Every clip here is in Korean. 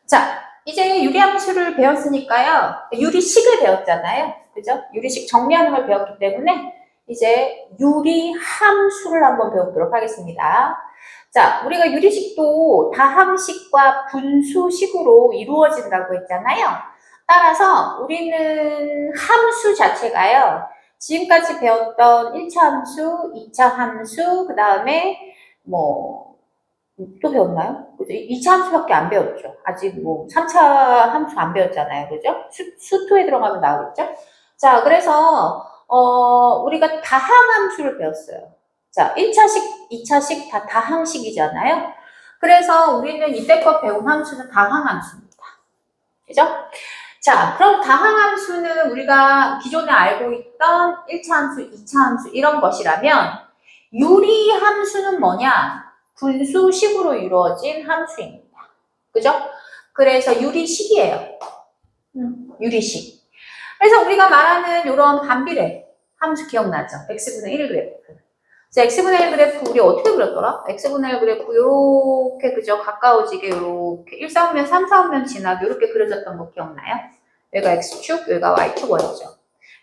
자, 이제 유리함수를 배웠으니까요. 유리식을 배웠잖아요. 그죠? 유리식 정리하는 걸 배웠기 때문에 이제 유리함수를 한번 배워보도록 하겠습니다. 자, 우리가 유리식도 다항식과 분수식으로 이루어진다고 했잖아요. 따라서 우리는 함수 자체가요. 지금까지 배웠던 1차 함수, 2차 함수, 그 다음에 또 배웠나요? 그죠? 2차 함수밖에 안 배웠죠. 아직 3차 함수 안 배웠잖아요. 그죠? 수토에 들어가면 나오겠죠? 자, 그래서, 우리가 다항함수를 배웠어요. 자, 1차식, 2차식 다 다항식이잖아요. 그래서 우리는 이때껏 배운 함수는 다항함수입니다. 그죠? 자, 그럼 다항함수는 우리가 기존에 알고 있던 1차 함수, 2차 함수 이런 것이라면 유리함수는 뭐냐? 분수식으로 이루어진 함수입니다. 그죠? 그래서 유리식이에요. 유리식. 그래서 우리가 말하는 이런 반비례 함수 기억나죠? x분의 1 그래프. 자, x분의 1 그래프 우리 어떻게 그렸더라? x분의 1 그래프 요렇게 그죠? 가까워지게 요렇게 1 쌓으면 3 쌓으면 지나게 요렇게 그려졌던 거 기억나요? 여기가 x축, 여기가 y축이었죠.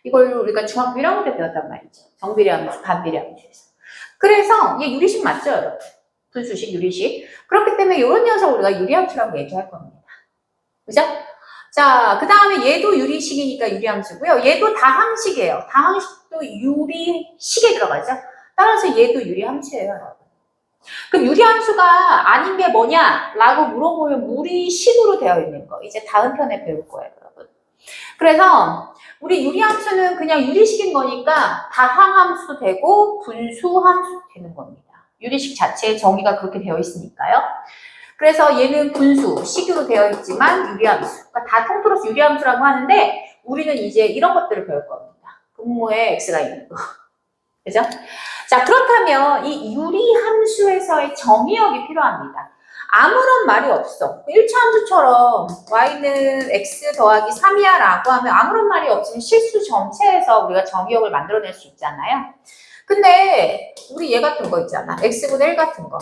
이걸 우리가 중학교 1학년 때 배웠단 말이죠. 정비례 함수, 반비례 함수에서. 그래서 이게 유리식 맞죠, 여러분? 분수식, 유리식. 그렇기 때문에 이런 녀석 우리가 유리함수라고 얘기할 겁니다. 그죠? 자, 그 다음에 얘도 유리식이니까 유리함수고요. 얘도 다항식이에요. 다항식도 유리식에 들어가죠. 따라서 얘도 유리함수예요, 여러분. 그럼 유리함수가 아닌 게 뭐냐라고 물어보면 무리식으로 되어 있는 거. 이제 다음 편에 배울 거예요, 여러분. 그래서 우리 유리함수는 그냥 유리식인 거니까 다항함수 되고 분수함수 되는 겁니다. 유리식 자체의 정의가 그렇게 되어 있으니까요. 그래서 얘는 분수, 식으로 되어 있지만 유리함수. 그러니까 다 통틀어서 유리함수라고 하는데 우리는 이제 이런 것들을 배울 겁니다. 분모에 x가 있는 거. 그죠? 자, 그렇다면 이 유리함수에서의 정의역이 필요합니다. 아무런 말이 없어. 1차 함수처럼 y는 x 더하기 3이야 라고 하면 아무런 말이 없으면 실수 전체에서 우리가 정의역을 만들어낼 수 있잖아요. 근데 우리 얘 같은 거 있잖아. x분의 1 같은 거.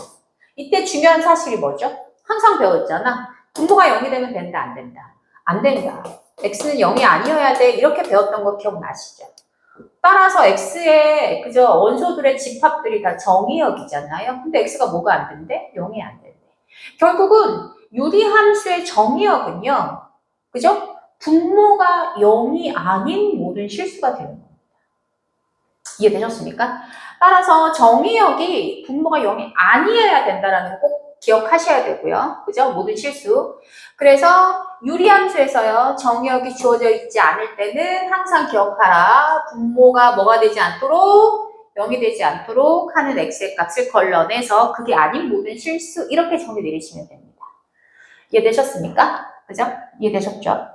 이때 중요한 사실이 뭐죠? 항상 배웠잖아. 분모가 0이 되면 된다, 안 된다? 안 된다. x는 0이 아니어야 돼. 이렇게 배웠던 거 기억나시죠? 따라서 x의 그저 원소들의 집합들이 다 정의역이잖아요. 근데 x가 뭐가 안 된대? 0이 안 된대. 결국은 유리함수의 정의역은요. 그죠? 분모가 0이 아닌 모든 실수가 되는 겁니다. 이해되셨습니까? 따라서 정의역이 분모가 0이 아니어야 된다라는 거 꼭 기억하셔야 되고요. 그죠? 모든 실수. 그래서 유리함수에서요. 정의역이 주어져 있지 않을 때는 항상 기억하라. 분모가 뭐가 되지 않도록 0이 되지 않도록 하는 x의 값을 걸러내서 그게 아닌 모든 실수 이렇게 정리 내리시면 됩니다. 이해되셨습니까? 그죠? 이해되셨죠?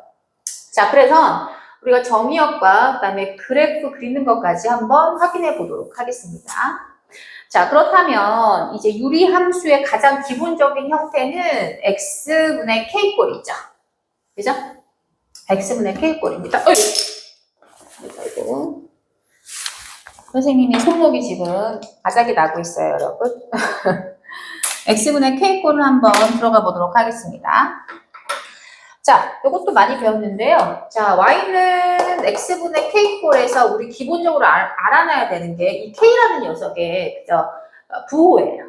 자, 그래서 우리가 정의역과 그다음에 그래프 그리는 것까지 한번 확인해 보도록 하겠습니다. 자, 그렇다면 이제 유리함수의 가장 기본적인 형태는 x분의 k꼴이죠. 그죠? x분의 k꼴입니다. 어이구. 선생님이 손목이 지금 바닥이 나고 있어요, 여러분. x분의 k꼴을 한번 들어가 보도록 하겠습니다. 자, 이것도 많이 배웠는데요. 자, y는 x분의 k꼴에서 우리 기본적으로 알아놔야 되는 게 이 k라는 녀석의 부호예요.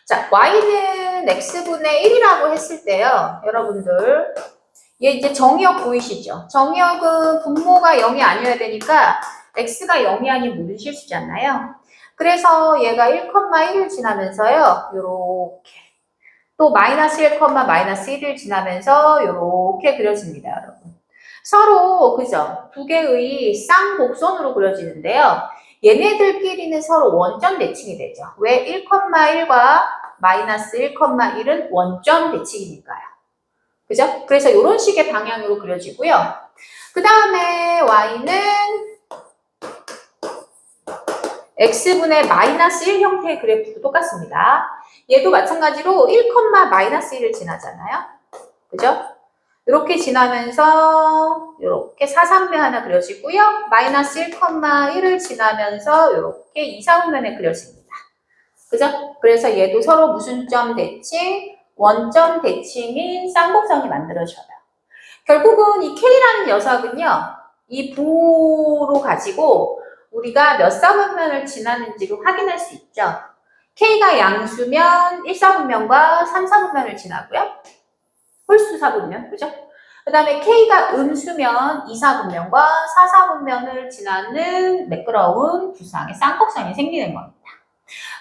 자, y는 x분의 1이라고 했을 때요. 여러분들, 얘 이제 정의역 보이시죠? 정의역은 분모가 0이 아니어야 되니까 x가 0이 아닌 모든 실수잖아요. 그래서 얘가 1,1을 지나면서요. 요렇게. 또 마이너스 1, 마이너스 1을 지나면서 이렇게 그려집니다, 여러분. 서로 그죠? 두 개의 쌍곡선으로 그려지는데요. 얘네들끼리는 서로 원점 대칭이 되죠. 왜 1,1과 마이너스 1,1은 원점 대칭이니까요. 그죠? 그래서 이런 식의 방향으로 그려지고요. 그 다음에 y는 x분의 마이너스 1 형태의 그래프도 똑같습니다. 얘도 마찬가지로 1, 마이너스 1을 지나잖아요. 그죠? 이렇게 지나면서 이렇게 사삼면 하나 그려지고요. 마이너스 1,1을 지나면서 이렇게 이사분면에 그려집니다. 그죠? 그래서 얘도 서로 무슨 점 대칭? 원점 대칭인 쌍곡선이 만들어져요. 결국은 이 K라는 녀석은요, 이 부호로 가지고 우리가 몇 사분면을 지나는지를 확인할 수 있죠. K가 양수면 1사분면과 3사분면을 지나고요. 홀수 사분면, 그죠? 그 다음에 K가 음수면 2사분면과 4사분면을 지나는 매끄러운 두상의 쌍곡선이 생기는 겁니다.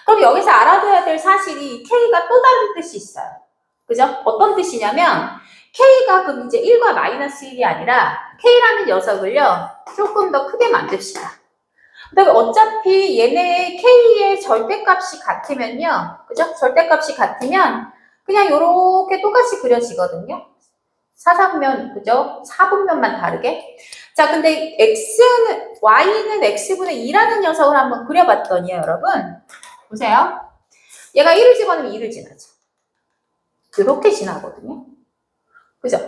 그럼 여기서 알아둬야 될 사실이 K가 또 다른 뜻이 있어요. 그죠? 어떤 뜻이냐면 K가 그럼 이제 1과 마이너스 1이 아니라 K라는 녀석을요, 조금 더 크게 만듭시다. 근데 어차피 얘네 K의 절대값이 같으면요, 그죠? 절대값이 같으면 그냥 이렇게 똑같이 그려지거든요. 사사분면, 그죠? 사분면만 다르게. 자, 근데 Y는 X분의 2라는 녀석을 한번 그려봤더니요, 여러분. 보세요. 얘가 1을 집어넣으면 2를 지나죠. 이렇게 지나거든요. 그죠?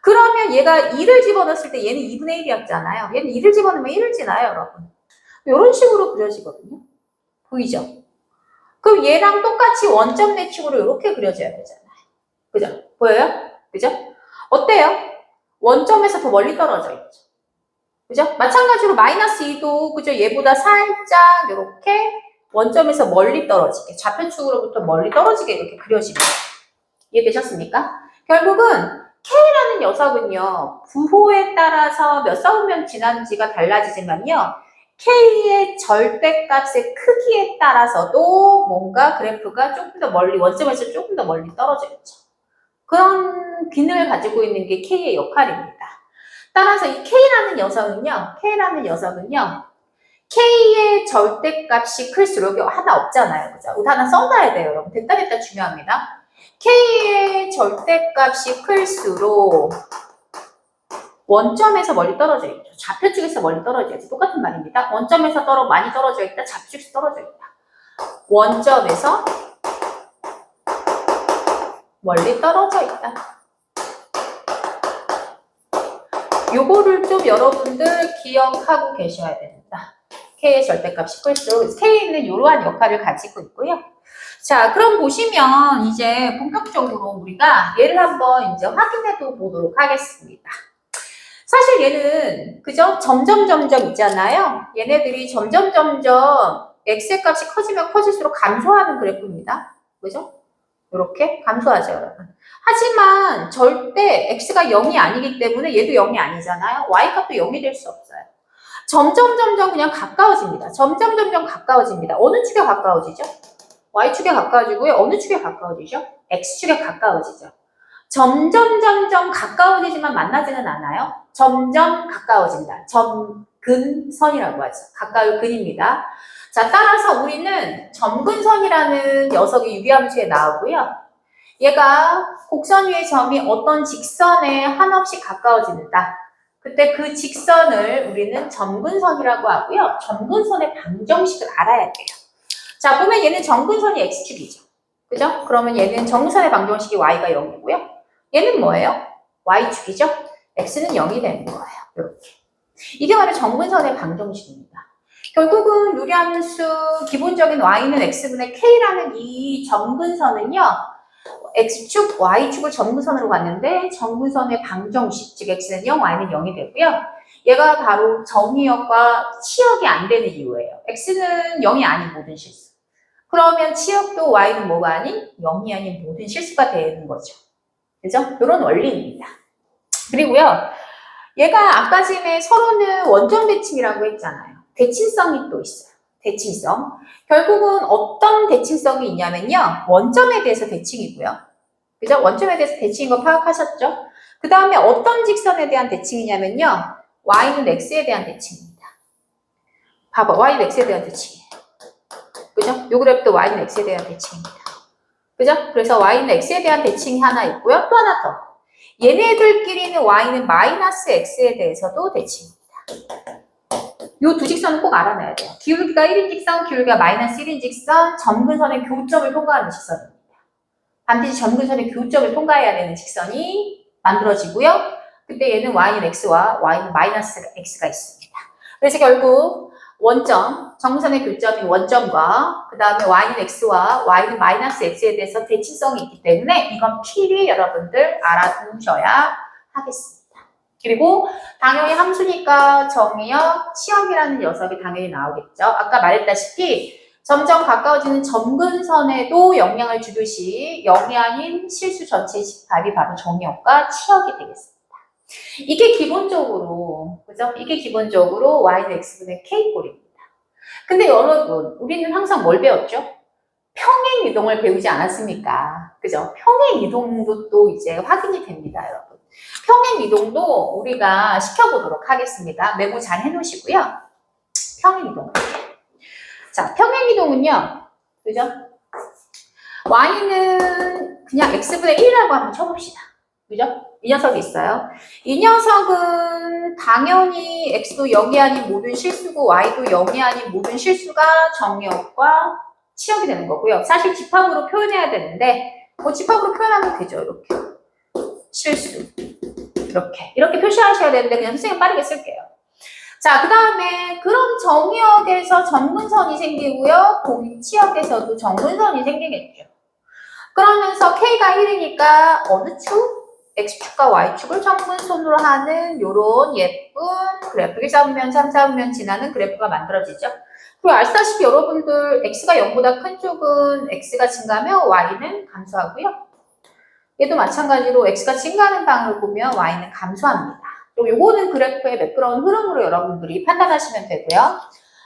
그러면 얘가 2를 집어넣었을 때 얘는 2분의 1이었잖아요. 얘는 2를 집어넣으면 1을 지나요, 여러분. 이런 식으로 그려지거든요. 보이죠? 그럼 얘랑 똑같이 원점 대칭으로 이렇게 그려져야 되잖아요. 그죠? 보여요? 그죠? 어때요? 원점에서 더 멀리 떨어져 있죠. 그죠? 마찬가지로 마이너스 2도, 그죠? 얘보다 살짝 이렇게 원점에서 멀리 떨어지게, 좌편축으로부터 멀리 떨어지게 이렇게 그려지면 이해되셨습니까? 결국은 K라는 녀석은요, 부호에 따라서 몇 사분면 지난지가 달라지지만요, K의 절대값의 크기에 따라서도 뭔가 그래프가 조금 더 멀리, 원점에서 조금 더 멀리 떨어져 있죠. 그런 기능을 가지고 있는 게 K의 역할입니다. 따라서 이 K라는 녀석은요, K의 절대값이 클수록 하나 없잖아요. 그죠? 하나 써놔야 돼요, 여러분. 됐다 중요합니다. K의 절대값이 클수록 원점에서 멀리 떨어져 있죠. 좌표축에서 멀리 떨어져 있죠. 똑같은 말입니다. 원점에서 많이 떨어져 있다. 좌표축에서 떨어져 있다. 원점에서 멀리 떨어져 있다. 요거를 좀 여러분들 기억하고 계셔야 됩니다. K의 절대값이 클수록 K는 이러한 역할을 가지고 있고요. 자, 그럼 보시면 이제 본격적으로 우리가 얘를 한번 이제 확인해 보도록 하겠습니다. 사실 얘는, 그죠? 점점 있잖아요. 얘네들이 점점 X의 값이 커지면 커질수록 감소하는 그래프입니다. 그죠? 이렇게 감소하죠, 여러분. 하지만 절대 X가 0이 아니기 때문에 얘도 0이 아니잖아요. Y값도 0이 될 수 없어요. 점점 그냥 가까워집니다. 점점 가까워집니다. 어느 축에 가까워지죠? Y축에 가까워지고요. 어느 축에 가까워지죠? X축에 가까워지죠. 점점 가까워지지만 만나지는 않아요. 점점 가까워진다. 점근선이라고 하죠. 가까울 근입니다. 자, 따라서 우리는 점근선이라는 녀석이 유리함수에 나오고요. 얘가 곡선 위의 점이 어떤 직선에 한없이 가까워진다. 그때 그 직선을 우리는 점근선이라고 하고요. 점근선의 방정식을 알아야 돼요. 자, 보면 얘는 점근선이 X축이죠. 그죠? 그러면 얘는 점근선의 방정식이 Y가 0이고요. 얘는 뭐예요? Y축이죠? X는 0이 되는 거예요. 이렇게. 이게 바로 점근선의 방정식입니다. 결국은 유리함수 기본적인 Y는 X분의 K라는 이 점근선은요. X축, Y축을 점근선으로 갔는데 점근선의 방정식, 즉 X는 0, Y는 0이 되고요. 얘가 바로 정의역과 치역이 안 되는 이유예요. X는 0이 아닌 모든 실수. 그러면 치역도 Y는 뭐가 아닌? 0이 아닌 모든 실수가 되는 거죠. 그죠? 이런 원리입니다. 그리고요. 얘가 아까 전에 서로는 원점 대칭이라고 했잖아요. 대칭성이 또 있어요. 대칭성. 결국은 어떤 대칭성이 있냐면요. 원점에 대해서 대칭이고요. 그죠? 원점에 대해서 대칭인 거 파악하셨죠? 그 다음에 어떤 직선에 대한 대칭이냐면요. Y는 X에 대한 대칭입니다. 봐봐. Y는 X에 대한 대칭이에요. 그죠? 요 그래프도 Y는 X에 대한 대칭입니다. 그죠? 그래서 Y는 X에 대한 대칭이 하나 있고요. 또 하나 더. 얘네들끼리는 Y는 마이너스 X에 대해서도 대칭입니다. 요 두 직선은 꼭 알아놔야 돼요. 기울기가 1인 직선, 기울기가 마이너스 1인 직선, 점근선의 교점을 통과하는 직선입니다. 반드시 점근선의 교점을 통과해야 되는 직선이 만들어지고요. 그때 얘는 Y는 X와 Y는 마이너스 X가 있습니다. 그래서 결국 원점, 정선의 교점인 원점과 그 다음에 y는 x와 y는 마이너스 x에 대해서 대칭성이 있기 때문에 이건 필히 여러분들 알아두셔야 하겠습니다. 그리고 당연히 함수니까 정의역, 치역이라는 녀석이 당연히 나오겠죠. 아까 말했다시피 점점 가까워지는 점근선에도 영향을 주듯이 0이 아닌 실수 전체의 집합이 바로 정의역과 치역이 되겠습니다. 이게 기본적으로, 그죠? 이게 기본적으로 y는 x분의 k꼴입니다. 근데 여러분, 우리는 항상 뭘 배웠죠? 평행 이동을 배우지 않았습니까? 그죠? 평행 이동도 또 이제 확인이 됩니다, 여러분. 평행 이동도 우리가 시켜보도록 하겠습니다. 메모 잘 해놓으시고요. 평행 이동. 자, 평행 이동은요, 그죠? y는 그냥 x분의 1이라고 한번 쳐봅시다. 그죠? 이 녀석이 있어요. 이 녀석은 당연히 x도 0이 아닌 모든 실수고 y도 0이 아닌 모든 실수가 정의역과 치역이 되는 거고요. 사실 집합으로 표현해야 되는데 뭐 집합으로 표현하면 되죠. 이렇게 실수 이렇게 표시하셔야 되는데 그냥 선생님 빠르게 쓸게요. 자, 그 다음에 그런 정의역에서 점근선이 생기고요. 치역에서도 점근선이 생기겠죠. 그러면서 k가 1이니까 어느 축? x축과 y축을 점근선으로 하는 요런 예쁜 그래프 1, 4분면, 3, 4분면 지나는 그래프가 만들어지죠. 그리고 아시다시피 여러분들 x가 0보다 큰 쪽은 x가 증가하면 y는 감소하고요. 얘도 마찬가지로 x가 증가하는 방을 보면 y는 감소합니다. 그리고 요거는 그래프의 매끄러운 흐름으로 여러분들이 판단하시면 되고요.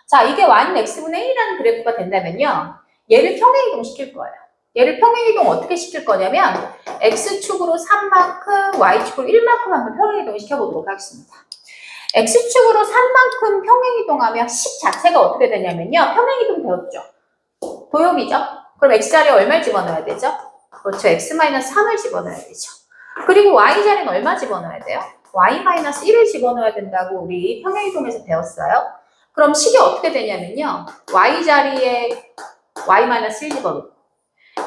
자, 이게 y는 x분의 1이라는 그래프가 된다면요. 얘를 평행이동 시킬 거예요. 얘를 평행이동 어떻게 시킬 거냐면 x축으로 3만큼, y축으로 1만큼 한번 평행이동 시켜보도록 하겠습니다. x축으로 3만큼 평행이동하면 식 자체가 어떻게 되냐면요. 평행이동 배웠죠? 도형이죠? 그럼 x자리에 얼마를 집어넣어야 되죠? 그렇죠. x-3을 집어넣어야 되죠. 그리고 y자리는 얼마 집어넣어야 돼요? y-1을 집어넣어야 된다고 우리 평행이동에서 배웠어요. 그럼 식이 어떻게 되냐면요. y자리에 y-1 집어넣고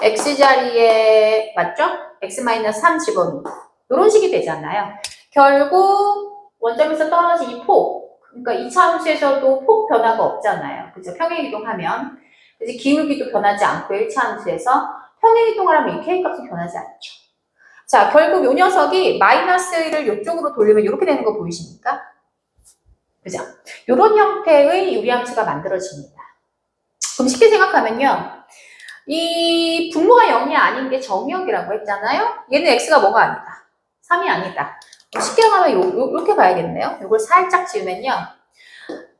x자리에 맞죠? x-3 집어넣고 이런 식이 되잖아요. 결국 원점에서 떨어진 이 폭, 그러니까 이차 함수에서도 폭 변화가 없잖아요. 그죠? 평행이동하면 그래서 기울기도 변하지 않고 1차 함수에서 평행이동을 하면 이 k값은 변하지 않죠. 자, 결국 이 녀석이 마이너스를 이쪽으로 돌리면 이렇게 되는 거 보이십니까? 그죠? 이런 형태의 유리함수가 만들어집니다. 그럼 쉽게 생각하면요. 이 분모가 0이 아닌 게 정의역이라고 했잖아요. 얘는 x가 뭐가 아니다. 3이 아니다. 쉽게 가면 이렇게 봐야겠네요. 이걸 살짝 지우면요.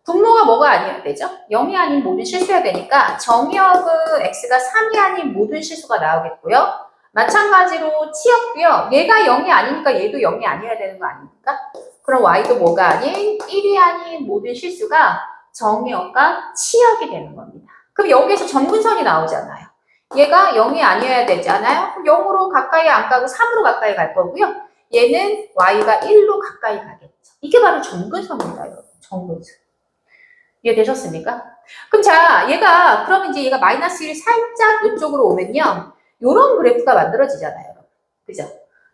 분모가 뭐가 아니어야 되죠? 0이 아닌 모든 실수여야 되니까 정의역은 x가 3이 아닌 모든 실수가 나오겠고요. 마찬가지로 치역도요. 얘가 0이 아니니까 얘도 0이 아니어야 되는 거 아닙니까? 그럼 y도 뭐가 아닌 1이 아닌 모든 실수가 정의역과 치역이 되는 겁니다. 그럼 여기에서 점근선이 나오잖아요. 얘가 0이 아니어야 되잖아요. 0으로 가까이 안 가고 3으로 가까이 갈 거고요. 얘는 y가 1로 가까이 가겠죠. 이게 바로 점근선입니다, 여러분. 점근선. 이해되셨습니까? 그럼 자, 그러면 이제 얘가 마이너스 1이 살짝 이쪽으로 오면요. 요런 그래프가 만들어지잖아요, 여러분. 그죠?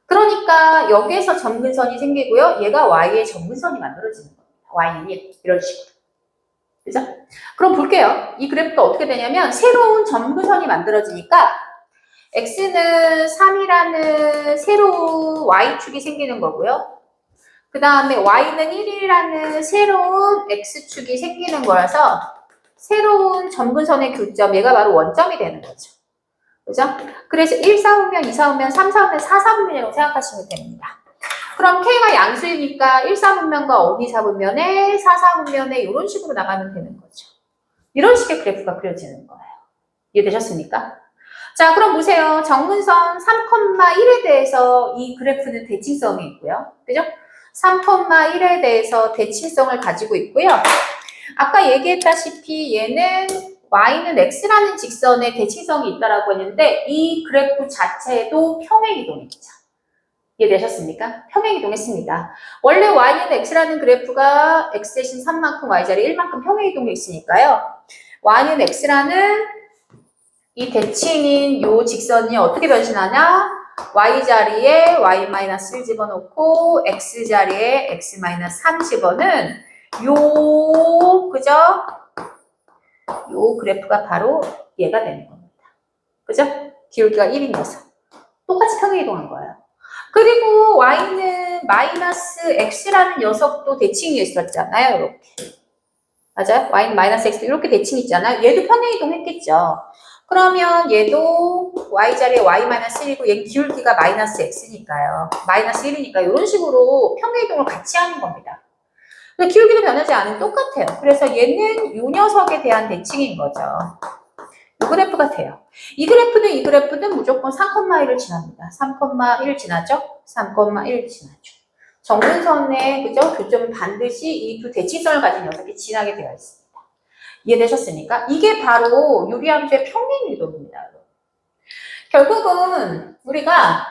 그러니까 여기에서 점근선이 생기고요. 얘가 y의 점근선이 만들어지는 겁니다. y는 1. 이런 식으로. 그죠? 그럼 볼게요. 이 그래프가 어떻게 되냐면 새로운 점근선이 만들어지니까 x는 3이라는 새로운 y축이 생기는 거고요. 그 다음에 y는 1이라는 새로운 x축이 생기는 거라서 새로운 점근선의 교점, 얘가 바로 원점이 되는 거죠. 그죠? 그래서 1, 4분면, 2, 4분면, 3, 4분면, 4, 4분면이라고 생각하시면 됩니다. 그럼 K가 양수이니까 1, 4분면과 5, 2, 4분면에 4, 4분면에 이런 식으로 나가면 되는 거죠. 이런 식의 그래프가 그려지는 거예요. 이해되셨습니까? 자, 그럼 보세요. 정근선 3,1에 대해서 이 그래프는 대칭성이 있고요. 그죠? 3,1에 대해서 대칭성을 가지고 있고요. 아까 얘기했다시피 얘는 y는 x라는 직선에 대칭성이 있다라고 했는데 이 그래프 자체도 평행이동이죠. 이해되셨습니까? 평행이동했습니다. 원래 y는 x라는 그래프가 x 대신 3만큼 y자리 1만큼 평행이동이 있으니까요. y는 x라는 이 대칭인 요 직선이 어떻게 변신하냐? y자리에 y-1 집어넣고 x자리에 x-3 집어는 그죠? 요 그래프가 바로 얘가 되는 겁니다. 그죠? 기울기가 1인 녀석. 똑같이 평행이동한 거예요. 그리고 y는 마이너스 x라는 녀석도 대칭이 있었잖아요. 이렇게. 맞아요? y는 마이너스 x 이렇게 대칭이 있잖아요. 얘도 평행이동 했겠죠. 그러면 얘도 y자리에 y-1이고 얘는 기울기가 마이너스 x니까요. 마이너스 1이니까 이런 식으로 평행이동을 같이 하는 겁니다. 근데 기울기도 변하지 않으면 똑같아요. 그래서 얘는 이 녀석에 대한 대칭인 거죠. 이 그래프가 돼요. 이 그래프는 무조건 3,1을 지납니다. 3,1 지나죠? 3,1 지나죠. 정근선에 그죠? 교점은 반드시 이 두 대칭선을 가진 녀석이 지나게 되어 있습니다. 이해되셨습니까? 이게 바로 유리함수의 평행이동입니다. 결국은 우리가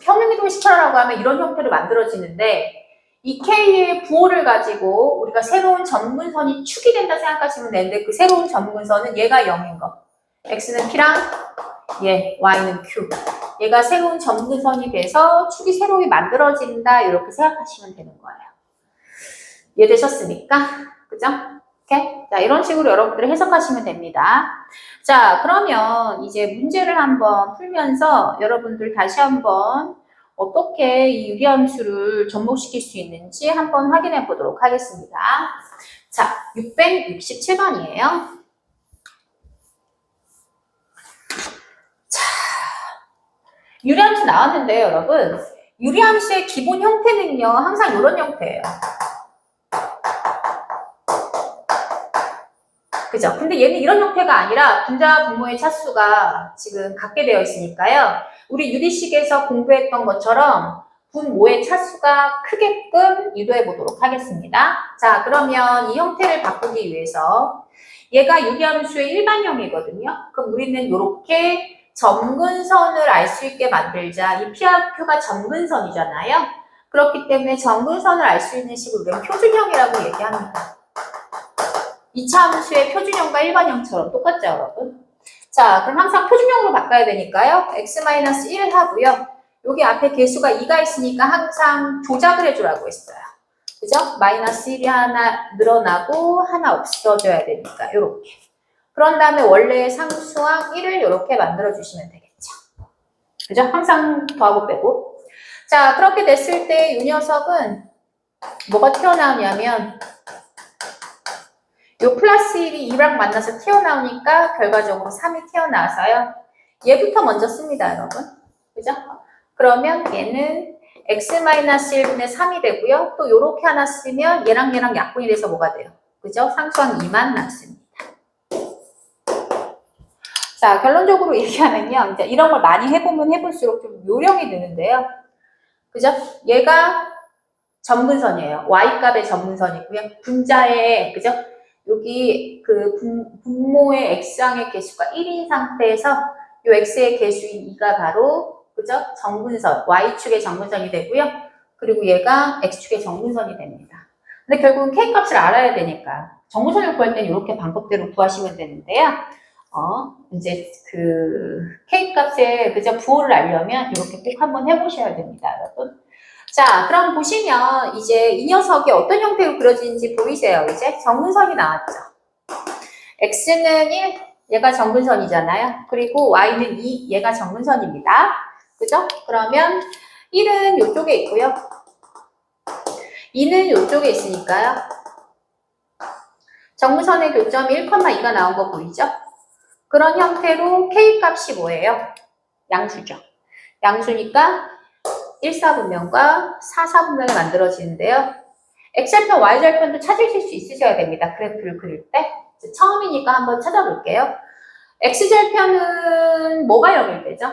평행이동을 시켜라고 하면 이런 형태로 만들어지는데 이 K의 부호를 가지고 우리가 새로운 점근선이 축이 된다 생각하시면 되는데 그 새로운 점근선은 얘가 0인 거. X는 P랑 얘, Y는 Q. 얘가 새로운 점근선이 돼서 축이 새롭게 만들어진다 이렇게 생각하시면 되는 거예요. 이해되셨습니까? 그죠? 오케이? 자, 이런 식으로 여러분들이 해석하시면 됩니다. 자, 그러면 이제 문제를 한번 풀면서 여러분들 다시 한번 어떻게 이 유리함수를 접목시킬 수 있는지 한번 확인해 보도록 하겠습니다. 자, 667번이에요. 자, 유리함수 나왔는데요, 여러분. 유리함수의 기본 형태는요, 항상 이런 형태예요. 그죠? 근데 얘는 이런 형태가 아니라 분자 분모의 차수가 지금 같게 되어 있으니까요. 우리 유리식에서 공부했던 것처럼 분모의 차수가 크게끔 유도해 보도록 하겠습니다. 자, 그러면 이 형태를 바꾸기 위해서 얘가 유리함수의 일반형이거든요. 그럼 우리는 이렇게 점근선을 알 수 있게 만들자. 이 P와 Q가 점근선이잖아요. 그렇기 때문에 점근선을 알 수 있는 식으로 우리는 표준형이라고 얘기합니다. 2차 함수의 표준형과 일반형처럼 똑같죠, 여러분? 자, 그럼 항상 표준형으로 바꿔야 되니까요. x-1 하고요. 여기 앞에 개수가 2가 있으니까 항상 조작을 해주라고 했어요. 그죠? 마이너스 1이 하나 늘어나고 하나 없어져야 되니까 이렇게. 그런 다음에 원래의 상수항 1을 이렇게 만들어주시면 되겠죠. 그죠? 항상 더하고 빼고. 자, 그렇게 됐을 때 이 녀석은 뭐가 튀어나오냐면 요 플러스 1이 2랑 만나서 튀어나오니까 결과적으로 3이 튀어나와서요. 얘부터 먼저 씁니다, 여러분. 그죠? 그러면 얘는 x-1분의 3이 되고요. 또 요렇게 하나 쓰면 얘랑 얘랑 약분이 돼서 뭐가 돼요? 그죠? 상수항 2만 남습니다. 자, 결론적으로 얘기하면요. 이제 이런 걸 많이 해보면 해볼수록 좀 요령이 드는데요. 그죠? 얘가 점근선이에요. y값의 점근선이고요. 분자의, 그죠? 여기 그 분모의 x항의 개수가 1인 상태에서 이 x의 개수인 2가 바로 그죠? 정근선, y축의 정근선이 되고요. 그리고 얘가 x축의 정근선이 됩니다. 근데 결국은 k값을 알아야 되니까 정근선을 구할 때는 이렇게 방법대로 구하시면 되는데요. 이제 그 k값의 그죠? 부호를 알려면 이렇게 꼭 한번 해보셔야 됩니다, 여러분. 자, 그럼 보시면 이제 이 녀석이 어떤 형태로 그려지는지 보이세요? 이제 정근선이 나왔죠. x는 1, 얘가 정근선이잖아요. 그리고 y는 2, 얘가 정근선입니다. 그죠? 그러면 1은 이쪽에 있고요. 2는 이쪽에 있으니까요. 정근선의 교점이 1,2가 나온 거 보이죠? 그런 형태로 k값이 뭐예요? 양수죠. 양수니까 1사분면과 4사분면이 만들어지는데요. X절편, Y절편도 찾으실 수 있으셔야 됩니다. 그래프를 그릴 때. 처음이니까 한번 찾아볼게요. X절편은 뭐가 0일 때죠?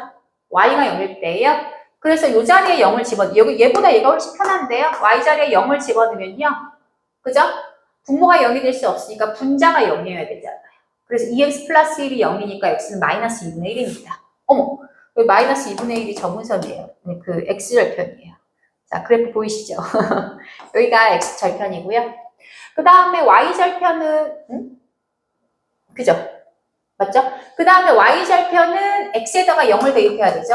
Y가 0일 때예요. 그래서 이 자리에 0을 집어넣으면 얘보다 얘가 훨씬 편한데요. Y자리에 0을 집어넣으면요. 그죠? 분모가 0이 될 수 없으니까 분자가 0이어야 되잖아요. 그래서 2x 플러스 1이 0이니까 X는 마이너스 2분의 1입니다. 어머! 마이너스 2분의 1이 점근선이에요. 그 X절편이에요. 자, 그래프 보이시죠? 여기가 X절편이고요. 그 다음에 Y절편은, 그죠? 맞죠? 그 다음에 Y절편은 X에다가 0을 대입해야 되죠?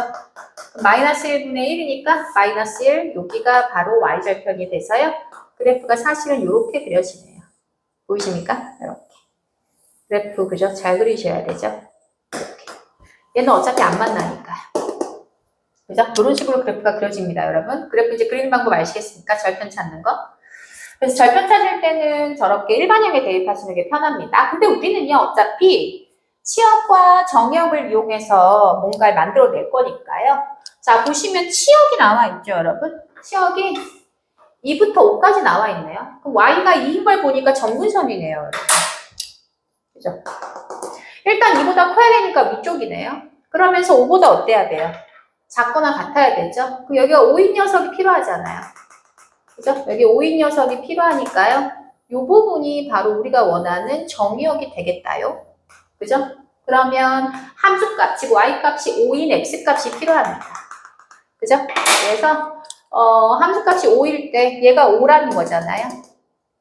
마이너스 1분의 1이니까 마이너스 1, 여기가 바로 Y절편이 돼서요. 그래프가 사실은 이렇게 그려지네요. 보이십니까? 이렇게. 그래프, 그죠? 잘 그리셔야 되죠? 이렇게. 얘는 어차피 안 만나니까요. 그죠? 이런 식으로 그래프가 그려집니다, 여러분. 그래프 이제 그리는 방법 아시겠습니까? 절편 찾는 거. 그래서 절편 찾을 때는 저렇게 일반형에 대입하시는 게 편합니다. 근데 우리는요, 어차피 치역과 정역을 이용해서 뭔가를 만들어낼 거니까요. 자, 보시면 치역이 나와 있죠, 여러분? 치역이 2부터 5까지 나와 있네요. 그럼 y가 2인 걸 보니까 정근선이네요, 여러분. 그죠? 일단 2보다 커야 되니까 위쪽이네요. 그러면서 5보다 어때야 돼요? 작거나 같아야 되죠? 그럼 여기가 5인 녀석이 필요하잖아요. 그죠? 여기 5인 녀석이 필요하니까요. 이 부분이 바로 우리가 원하는 정의역이 되겠다요. 그죠? 그러면 함수값, 즉 y값이 5인 x값이 필요합니다. 그죠? 그래서 함수값이 5일 때 얘가 5라는 거잖아요.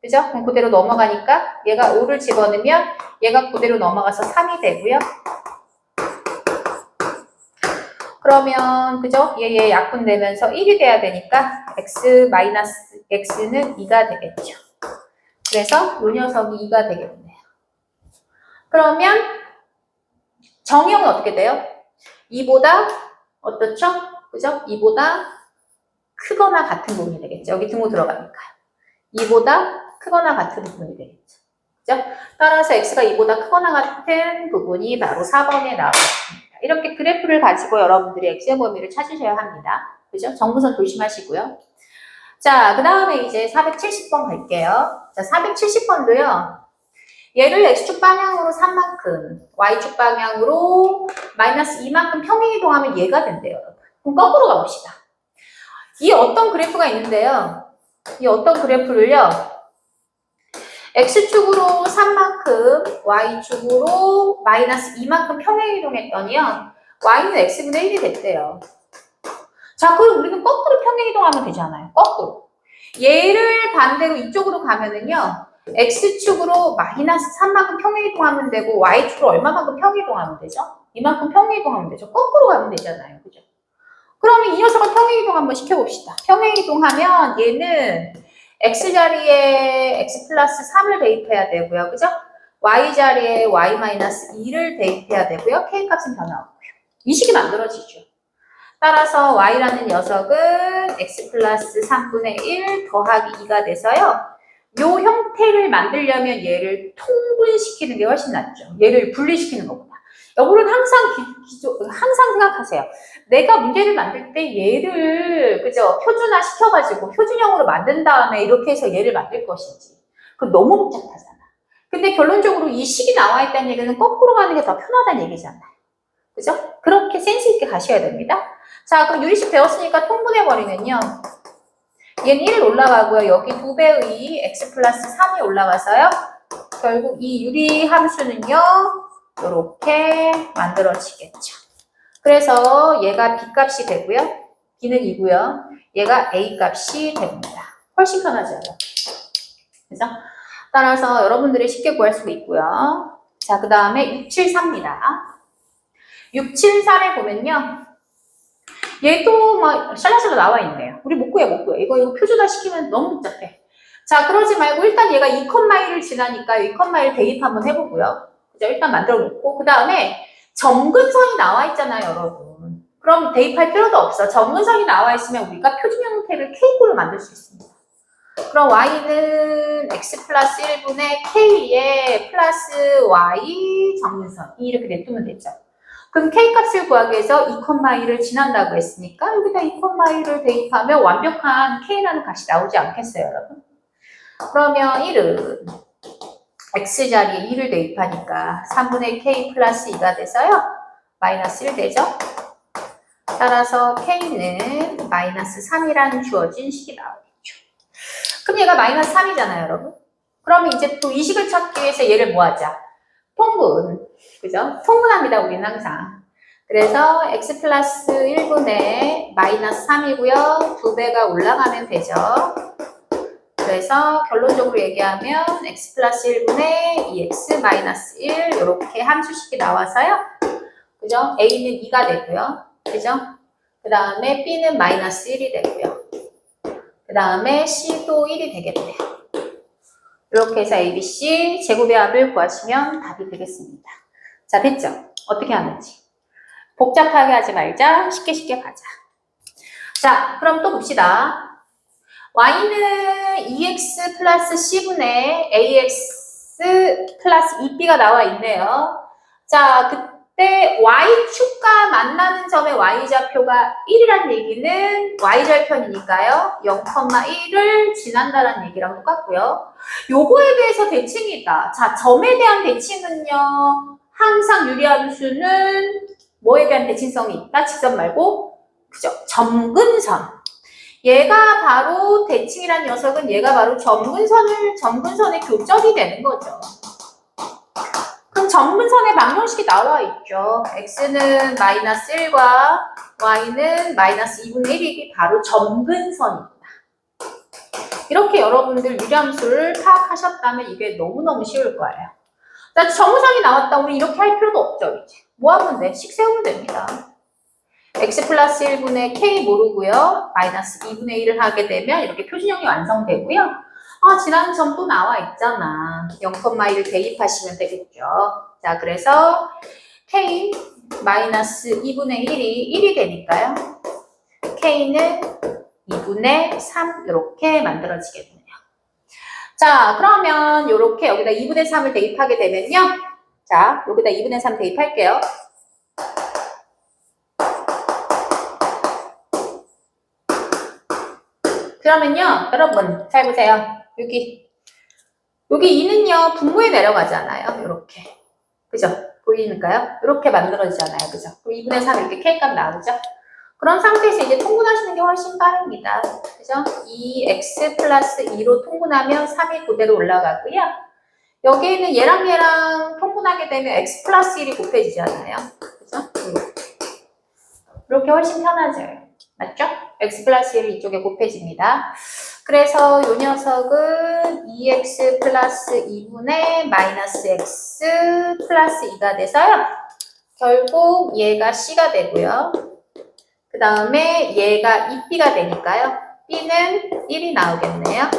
그죠? 그럼 그대로 넘어가니까 얘가 5를 집어넣으면 얘가 그대로 넘어가서 3이 되고요. 그러면 그죠? 얘 약분되면서 1이 돼야 되니까 x는 2가 되겠죠. 그래서 이 녀석이 2가 되겠네요. 그러면 정의역은 어떻게 돼요? 2보다 어떻죠? 그죠? 2보다 크거나 같은 부분이 되겠죠. 여기 등호 들어가니까요. 2보다 크거나 같은 부분이 되겠죠. 그죠? 따라서 x가 2보다 크거나 같은 부분이 바로 4번에 나와 있습니다. 이렇게 그래프를 가지고 여러분들이 x의 범위를 찾으셔야 합니다. 그죠? 정분선 조심하시고요. 자, 그 다음에 이제 470번 갈게요. 자, 470번도요. 얘를 x축 방향으로 3만큼, y축 방향으로 마이너스 2만큼 평행이동하면 얘가 된대요, 여러분. 그럼 거꾸로 가봅시다. 이 어떤 그래프가 있는데요. 이 어떤 그래프를요. x축으로 3만큼, y축으로 마이너스 2만큼 평행이동했더니요. y는 x분의 1이 됐대요. 자, 그럼 우리는 거꾸로 평행이동하면 되잖아요. 거꾸로. 얘를 반대로 이쪽으로 가면은요. x축으로 마이너스 3만큼 평행이동하면 되고 y축으로 얼마만큼 평행이동하면 되죠? 이만큼 평행이동하면 되죠. 거꾸로 가면 되잖아요. 그죠? 그러면 이 녀석을 평행이동 한번 시켜봅시다. 평행이동하면 얘는 x자리에 x 플러스 3을 대입해야 되고요. 그죠? y자리에 y-2를 대입해야 되고요. k값은 변화없고요. 이 식이 만들어지죠. 따라서 y라는 녀석은 x 플러스 3분의 1 더하기 2가 돼서요. 요 형태를 만들려면 얘를 통분시키는 게 훨씬 낫죠. 얘를 분리시키는 것보다. 여러분은 항상 생각하세요. 내가 문제를 만들 때 얘를 그죠 표준화 시켜가지고 표준형으로 만든 다음에 이렇게 해서 얘를 만들 것인지. 그거 너무 복잡하잖아. 근데 결론적으로 이 식이 나와 있다는 얘기는 거꾸로 가는 게 더 편하다는 얘기잖아요. 그죠? 그렇게 센스 있게 가셔야 됩니다. 자, 그럼 유리식 배웠으니까 통분해버리면요. 얘는 1 올라가고요. 여기 2배의 x 플러스 3이 올라가서요. 결국 이 유리 함수는요. 이렇게 만들어지겠죠. 그래서 얘가 b값이 되고요. b는 2고요. 얘가 a값이 됩니다. 훨씬 편하죠. 그죠? 따라서 여러분들이 쉽게 구할 수 있고요. 자, 그 다음에 674입니다. 674를 보면요. 얘도 막 샬라샬라 나와 있네요. 우리 못 구해. 이거 표준화 시키면 너무 복잡해. 자, 그러지 말고 일단 얘가 2,1을 지나니까 2,1 대입 한번 해보고요. 그죠? 일단 만들어 놓고 그 다음에 점근선이 나와 있잖아요, 여러분. 그럼 대입할 필요도 없어. 점근선이 나와 있으면 우리가 표준 형태를 K꼴로 만들 수 있습니다. 그럼 y는 x 플러스 1분의 k에 플러스 y 점근선 이렇게 냅두면 되죠. 그럼 k값을 구하기 위해서 2,2를 지난다고 했으니까 여기다 2,2를 대입하면 완벽한 k라는 값이 나오지 않겠어요, 여러분? 그러면 1은 x자리에 2를 대입하니까 3분의 k 플러스 2가 돼서요. 마이너스 1 되죠? 따라서 k는 마이너스 3이라는 주어진 식이 나오겠죠. 그럼 얘가 마이너스 3이잖아요, 여러분. 그러면 이제 또 이 식을 찾기 위해서 얘를 뭐 하자? 통분. 그죠? 통분합니다, 우리는 항상. 그래서 x 플러스 1분의 마이너스 3이고요. 2배가 올라가면 되죠. 그래서 결론적으로 얘기하면 x 플러스 1분의 2x 마이너스 1 이렇게 함수식이 나와서요. 그죠? a는 2가 되고요. 그죠? 그 다음에 b는 마이너스 1이 되고요. 그 다음에 C도 1이 되겠네요. 이렇게 해서 A, B, C 제곱의 합을 구하시면 답이 되겠습니다. 자, 됐죠? 어떻게 하는지. 복잡하게 하지 말자. 쉽게 가자. 자, 그럼 또 봅시다. Y는 2X 플러스 C분의 AX 플러스 2B가 나와 있네요. 자, 그때 Y축과 만나는 점의 Y좌표가 1이란 얘기는 Y절편이니까요. 0,1을 지난다는 얘기랑 똑같고요. 요거에 대해서 대칭이 있다. 자, 점에 대한 대칭은요. 항상 유리함수는 뭐에 대한 대칭성이 있다? 직선 말고, 그죠? 점근선. 얘가 바로 대칭이라는 녀석은 얘가 바로 점근선의 교점이 되는 거죠. 그럼 점근선의 방정식이 나와 있죠. x는 마이너스 1과 y는 마이너스 2분의 1이 바로 점근선입니다. 이렇게 여러분들 유리함수를 파악하셨다면 이게 너무너무 쉬울 거예요. 자, 점근선이 나왔다. 우리 이렇게 할 필요도 없죠. 이제 뭐 하면 돼? 식 세우면 됩니다. x 플러스 1분의 k 모르고요. 마이너스 2분의 1을 하게 되면 이렇게 표준형이 완성되고요. 아, 지난 점 또 나와 있잖아. 0,1을 대입하시면 되겠죠. 자, 그래서 k 마이너스 2분의 1이 1이 되니까요. k는 2분의 3 이렇게 만들어지겠네요. 자, 그러면 이렇게 여기다 2분의 3을 대입하게 되면요. 자, 여기다 2분의 3 대입할게요. 그러면요, 여러분 잘 보세요. 여기 2는요 분모에 내려가잖아요. 이렇게, 그죠? 보이니까요? 이렇게 만들어지잖아요, 그죠? 그럼 2분의 3 이렇게 K값 나오죠? 그런 상태에서 이제 통분하시는 게 훨씬 빠릅니다, 그죠? 2x 플러스 2로 통분하면 3이 그대로 올라가고요. 여기에는 얘랑 통분하게 되면 x 플러스 1이 곱해지잖아요, 그죠? 이렇게 훨씬 편하죠. 맞죠? x 플러스 1이 이쪽에 곱해집니다. 그래서 이 녀석은 2x 플러스 2분의 마이너스 x 플러스 2가 돼서요. 결국 얘가 c가 되고요. 그 다음에 얘가 2b가 되니까요. b는 1이 나오겠네요.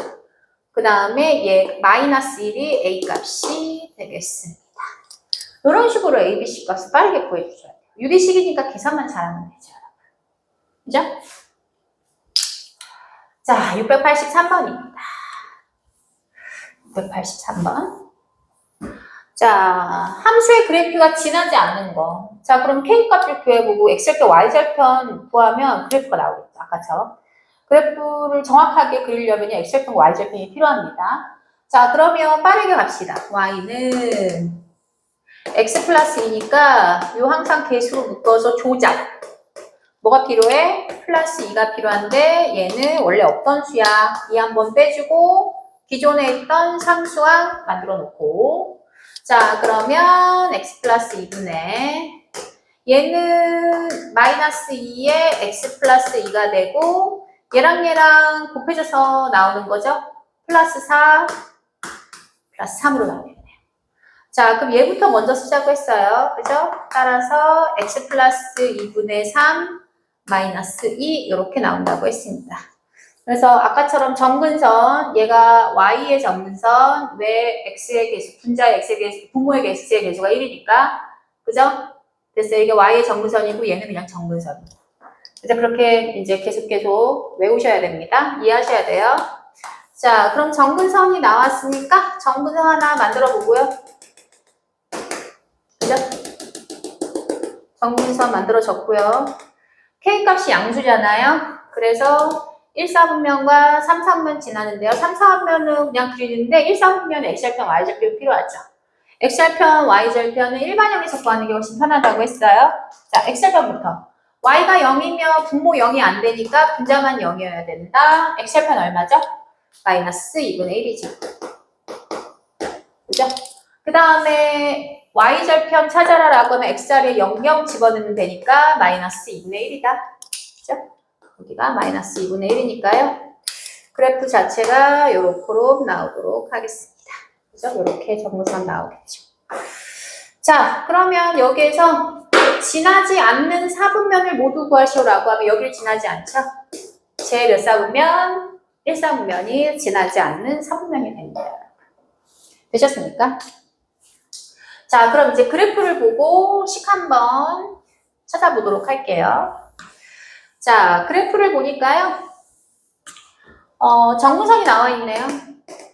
그 다음에 얘 마이너스 1이 a 값이 되겠습니다. 이런 식으로 a, b, c 값을 빠르게 구해주셔야 돼요. 유리식이니까 계산만 잘하면 되죠. 그죠? 자, 683번입니다. 683번. 자, 함수의 그래프가 지나지 않는 거. 자, 그럼 K값을 구해보고 X절편, Y절편 구하면 그래프가 나오겠죠. 아까처럼. 그래프를 정확하게 그리려면 X절편, Y절편이 필요합니다. 자, 그러면 빠르게 갑시다. Y는 X 플러스 2니까 요 항상 개수로 묶어서 조작. 뭐가 필요해? 플러스 2가 필요한데 얘는 원래 없던 수야. 2 한번 빼주고 기존에 있던 상수항 만들어 놓고 자 그러면 x 플러스 2분의 얘는 마이너스 2에 x 플러스 2가 되고 얘랑 곱해져서 나오는 거죠. 플러스 4 플러스 3으로 나오겠네요. 자 그럼 얘부터 먼저 쓰자고 했어요. 그죠? 따라서 x 플러스 2분의 3 마이너스 2 이렇게 나온다고 했습니다. 그래서 아까처럼 점근선 얘가 y의 점근선 왜 x의 개수 분자의 x의 개수 분모의 x의 개수가 1이니까 그죠? 그래서 이게 y의 점근선이고 얘는 그냥 점근선이고 그래서 그렇게 이제 계속 외우셔야 됩니다. 이해하셔야 돼요. 자 그럼 점근선이 나왔으니까 점근선 하나 만들어 보고요. 그죠? 점근선 만들어졌고요. K값이 양수잖아요. 그래서 1, 4분면과 3, 4분면 지나는데요. 3, 4분면은 그냥 그리는데 1, 4분면은 X절편, Y절편이 필요하죠. X절편, Y절편은 일반형에서 구하는 게 훨씬 편하다고 했어요. 자, X절편부터. Y가 0이면 분모 0이 안 되니까 분자만 0이어야 된다. X절편 얼마죠? 마이너스 2분의 1이죠. 그죠? 그 다음에 Y절편 찾아라라고 하면 X자리에 0 집어넣으면 되니까 마이너스 2분의 1이다. 그죠? 여기가 마이너스 2분의 1이니까요. 그래프 자체가 요렇게 나오도록 하겠습니다. 그죠? 요렇게 점근선 나오겠죠. 자, 그러면 여기에서 지나지 않는 4분면을 모두 구하시오라고 하면 여기를 지나지 않죠? 제 몇 4분면? 1사분면이 지나지 않는 4분면이 됩니다. 되셨습니까? 자, 그럼 이제 그래프를 보고 식 한번 찾아보도록 할게요. 자, 그래프를 보니까요. 정근선이 나와 있네요.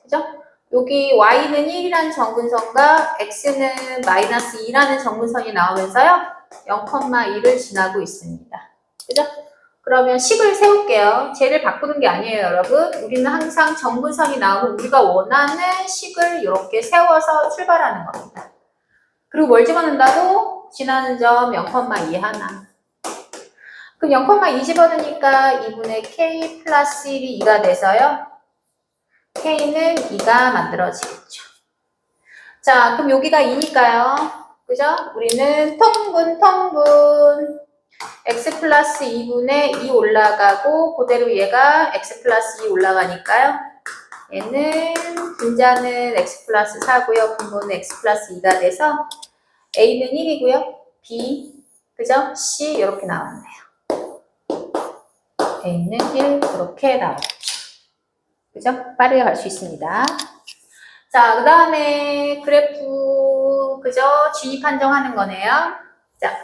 그죠? 여기 y는 1이라는 정근선과 x는 마이너스 2라는 정근선이 나오면서요. 0,1을 지나고 있습니다. 그죠? 그러면 식을 세울게요. 쟤를 바꾸는 게 아니에요, 여러분. 우리는 항상 정근선이 나오면 우리가 원하는 식을 이렇게 세워서 출발하는 겁니다. 그리고 뭘 집어넣는다고? 지나는 점 0,2 하나. 그럼 0,2 집어넣으니까 2분의 k 플러스 1이 2가 돼서요. k는 2가 만들어지겠죠. 자, 그럼 여기가 2니까요. 그죠? 우리는 통분. x 플러스 2분의 2 올라가고 그대로 얘가 x 플러스 2 올라가니까요. 얘는 분자는 x 플러스 4고요. 분모는 x 플러스 2가 돼서 a는 1이고요. b, 그죠? c 이렇게 나왔네요. a는 1 이렇게 나왔죠. 그죠? 빠르게 갈 수 있습니다. 자, 그 다음에 그래프, 그죠? 진입 판정하는 거네요. 자,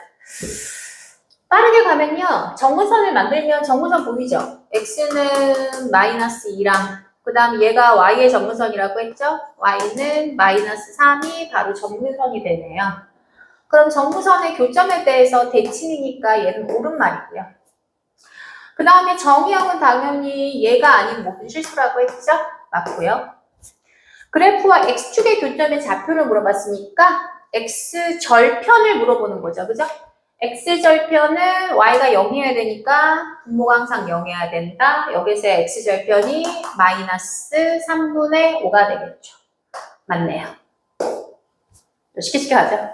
빠르게 가면요. 정근선을 만들면 정근선 보이죠? x는 마이너스 2랑 그 다음 얘가 y의 정근선이라고 했죠? y는 마이너스 3이 바로 정근선이 되네요. 그럼 정근선의 교점에 대해서 대칭이니까 얘는 오른말이고요. 그 다음에 정의형은 당연히 얘가 아닌 모든 실수라고 했죠? 맞고요. 그래프와 x축의 교점의 좌표를 물어봤으니까 x절편을 물어보는 거죠. 그죠? x절편은 y가 0이어야 되니까 분모가 항상 0이어야 된다. 여기서 x절편이 마이너스 3분의 5가 되겠죠. 맞네요. 쉽게 하죠.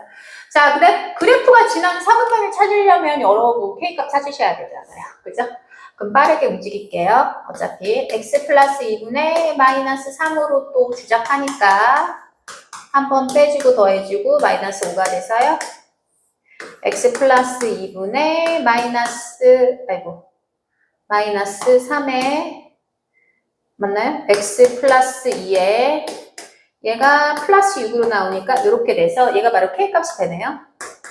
자, 근데 그래프가 지난 4분면을 찾으려면 여러분 k값 찾으셔야 되잖아요. 그죠? 그럼 빠르게 움직일게요. 어차피 x 플러스 2분의 마이너스 3으로 또 주작하니까 한 번 빼주고 더해주고 마이너스 5가 돼서요. x 플러스 2분의 마이너스 3에 맞나요? x 플러스 2에 얘가 플러스 6으로 나오니까 이렇게 돼서 얘가 바로 k값이 되네요.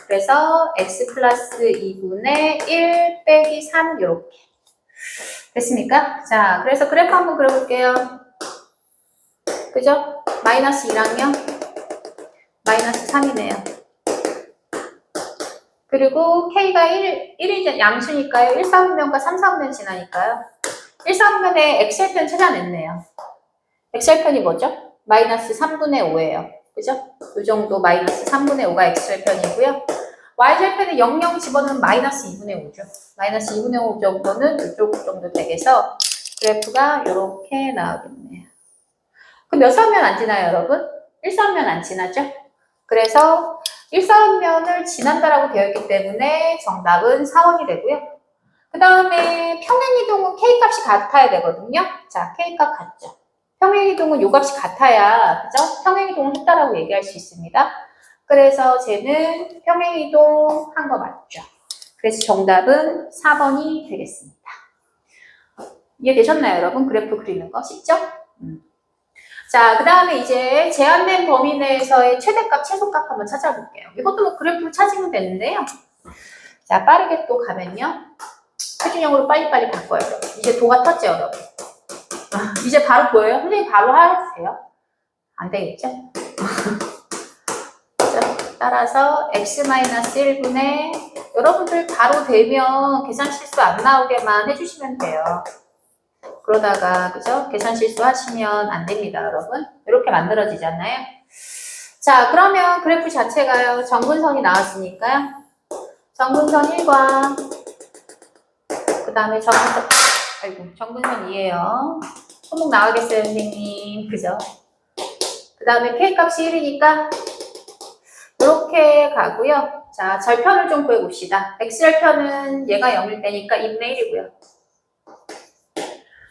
그래서 x 플러스 2분의 1 빼기 3 이렇게 됐습니까? 자, 그래서 그래프 한번 그려볼게요. 그죠? 마이너스 2랑요. 마이너스 3이네요. 그리고 K가 1이 양수니까요. 1, 4분면과 3, 4분면 지나니까요. 1, 4분면에 X절편 찾아냈네요. X절편이 뭐죠? 마이너스 3분의 5예요. 그죠? 이 정도 마이너스 3분의 5가 X절편이고요. Y절편에 00 집어넣으면 마이너스 2분의 5죠. 마이너스 2분의 5 정도는 이쪽 정도 되겠어. 그래프가 이렇게 나오겠네요. 그럼 몇 사분면 안 지나요, 여러분? 1, 4분면 안 지나죠? 그래서 1사분면을 지난다라고 되어 있기 때문에 정답은 4번이 되고요. 그 다음에 평행이동은 K값이 같아야 되거든요. 자, K값 같죠. 평행이동은 요 값이 같아야, 그죠? 평행이동을 했다라고 얘기할 수 있습니다. 그래서 쟤는 평행이동 한 거 맞죠. 그래서 정답은 4번이 되겠습니다. 이해되셨나요, 여러분? 그래프 그리는 거 쉽죠? 자, 그 다음에 이제 제한된 범위 내에서의 최대값, 최소값 한번 찾아볼게요. 이것도 뭐 그래프를 찾으면 되는데요. 자, 빠르게 또 가면요. 표준형으로 빨리빨리 바꿔요. 이제 도가 텄죠, 여러분? 이제 바로 보여요? 선생님 바로 해주세요. 안 되겠죠? 따라서 x-1분의 여러분들 바로 되면 계산 실수 안 나오게만 해주시면 돼요. 그러다가 그죠? 계산 실수하시면 안 됩니다, 여러분. 이렇게 만들어지잖아요. 자, 그러면 그래프 자체가요. 정근선이 나왔으니까요. 정근선 1과 그 다음에 정근선 2예요. 손목 나가겠어요, 선생님. 그죠? 그 다음에 K값이 1이니까 이렇게 가고요. 자, 절편을 좀 구해봅시다. X절편은 얘가 0일 때니까 2분의 1이고요.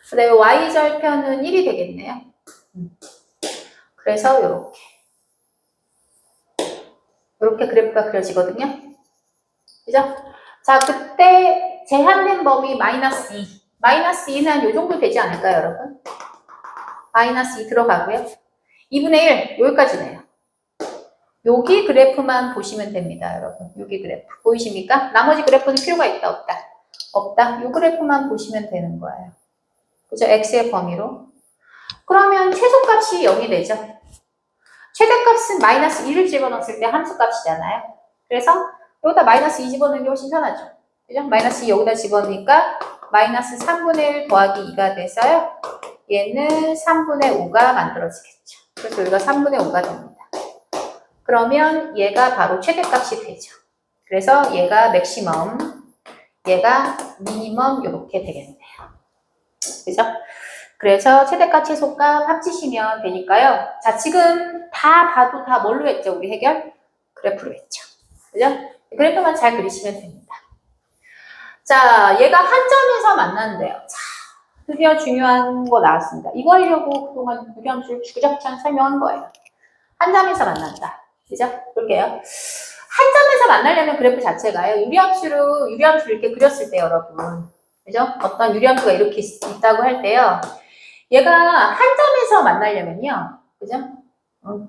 그 다음에 Y절편은 1이 되겠네요. 그래서 이렇게 그래프가 그려지거든요. 그죠? 자, 그때 제한된 범위 마이너스 2. 마이너스 2는 요 정도 되지 않을까요, 여러분? 마이너스 2 들어가고요. 2분의 1, 여기까지네요. 여기 그래프만 보시면 됩니다, 여러분. 여기 그래프. 보이십니까? 나머지 그래프는 필요가 있다, 없다? 없다. 이 그래프만 보시면 되는 거예요. 그죠? x의 범위로. 그러면 최소값이 0이 되죠. 최대값은 마이너스 2를 집어넣었을 때 함수값이잖아요. 그래서 여기다 마이너스 2 집어넣는 게 훨씬 편하죠. 그죠? 마이너스 2 여기다 집어넣으니까 마이너스 3분의 1 더하기 2가 돼서요. 얘는 3분의 5가 만들어지겠죠. 그래서 여기가 3분의 5가 됩니다. 그러면 얘가 바로 최대값이 되죠. 그래서 얘가 맥시멈, 얘가 미니멈 이렇게 되겠네요. 그죠? 그래서 최대값, 최소값 합치시면 되니까요. 자, 지금 다 봐도 다 뭘로 했죠? 우리 해결? 그래프로 했죠. 그죠? 그래프만 잘 그리시면 됩니다. 자, 얘가 한 점에서 만난대요. 자, 드디어 중요한 거 나왔습니다. 이거 하려고 그동안 유리함수를 주구장창 설명한 거예요. 한 점에서 만난다. 그죠? 볼게요. 한 점에서 만나려면 그래프 자체가요. 유리함수를 이렇게 그렸을 때 여러분. 그죠? 어떤 유리함수가 이렇게 있다고 할 때요. 얘가 한 점에서 만나려면요. 그죠?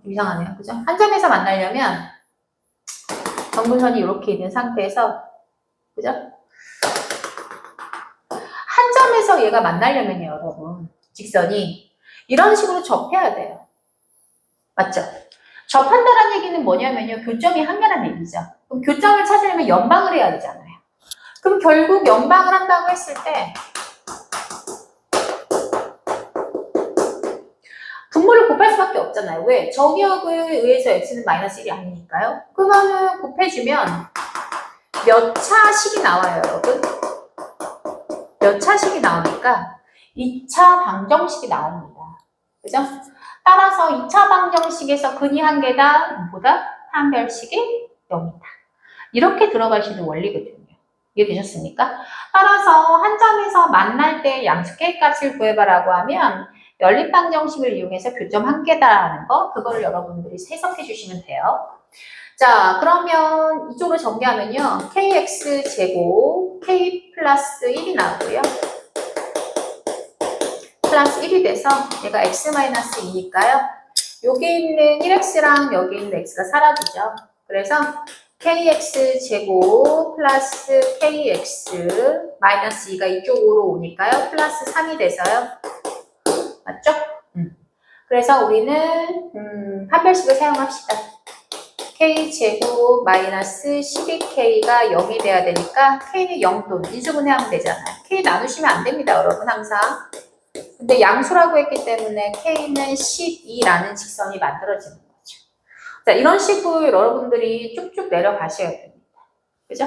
이상하네요. 그죠? 한 점에서 만나려면 정근선이 이렇게 있는 상태에서 그죠? 한 점에서 얘가 만나려면요, 여러분. 직선이 이런 식으로 접해야 돼요. 맞죠? 접한다는 얘기는 뭐냐면요. 교점이 한 개란 얘기죠. 그럼 교점을 찾으려면 연방을 해야 되잖아요. 그럼 결국 연방을 한다고 했을 때 분모를 곱할 수밖에 없잖아요. 왜? 정의역에 의해서 x는 마이너스 1이 아니니까요. 그러면은 곱해주면 몇 차식이 나와요, 여러분? 몇 차식이 나오니까 2차 방정식이 나옵니다. 그죠? 따라서 2차 방정식에서 근이 한 개당 보다 판별식이 0이다. 이렇게 들어가시는 원리거든요. 이해되셨습니까? 따라서 한 점에서 만날 때 양수 K값을 구해봐라고 하면 연립방정식을 이용해서 교점 한 개다라는 거, 그거를 여러분들이 해석해 주시면 돼요. 자, 그러면 이쪽으로 정리하면요. KX제곱 K 플러스 1이 나오고요. 플러스 1이 돼서 얘가 x-2니까요. 여기 있는 1x랑 여기 있는 x가 사라지죠. 그래서 kx제곱 플러스 kx 마이너스 2가 이쪽으로 오니까요. 플러스 3이 돼서요. 맞죠? 그래서 우리는 판별식을 사용합시다. k제곱 마이너스 12k가 0이 돼야 되니까 k는 0돈 인수분해하면 되잖아요. k 나누시면 안 됩니다, 여러분 항상. 근데 양수라고 했기 때문에 k는 12라는 직선이 만들어지는 거죠. 자, 이런 식으로 여러분들이 쭉쭉 내려가셔야 됩니다. 그죠?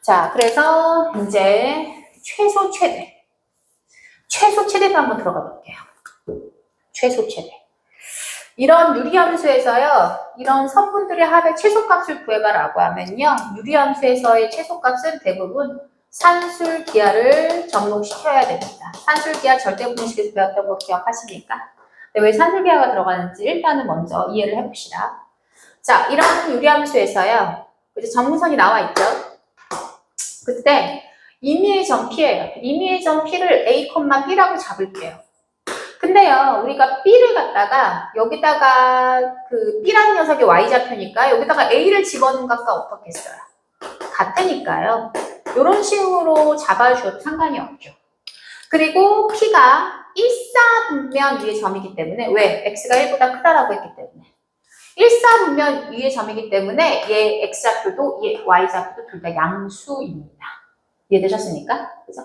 자, 그래서 이제 최소 최대도 한번 들어가 볼게요. 최소 최대. 이런 유리함수에서요, 이런 선분들의 합의 최소값을 구해봐라고 하면요, 유리함수에서의 최소값은 대부분 산술기하를 접목시켜야 됩니다. 산술기하 절대분식에서 배웠던 거 기억하십니까? 왜 산술기하가 들어가는지 일단은 먼저 이해를 해봅시다. 자, 이런 유리함수에서요, 이제 점근선이 나와 있죠? 그때 임의의 점 P예요. 임의의 점 P를 A, B라고 잡을게요. 근데요, 우리가 B를 갖다가 여기다가 그 B라는 녀석이 Y좌표니까 여기다가 A를 집어넣은 값과 어떻겠어요? 같으니까요. 이런 식으로 잡아주셔도 상관이 없죠. 그리고 P가 일사분면 위의 점이기 때문에 왜? X가 1보다 크다라고 했기 때문에 일사분면 위의 점이기 때문에 얘 X좌표도 얘 Y좌표도 둘 다 양수입니다. 이해되셨습니까? 그죠?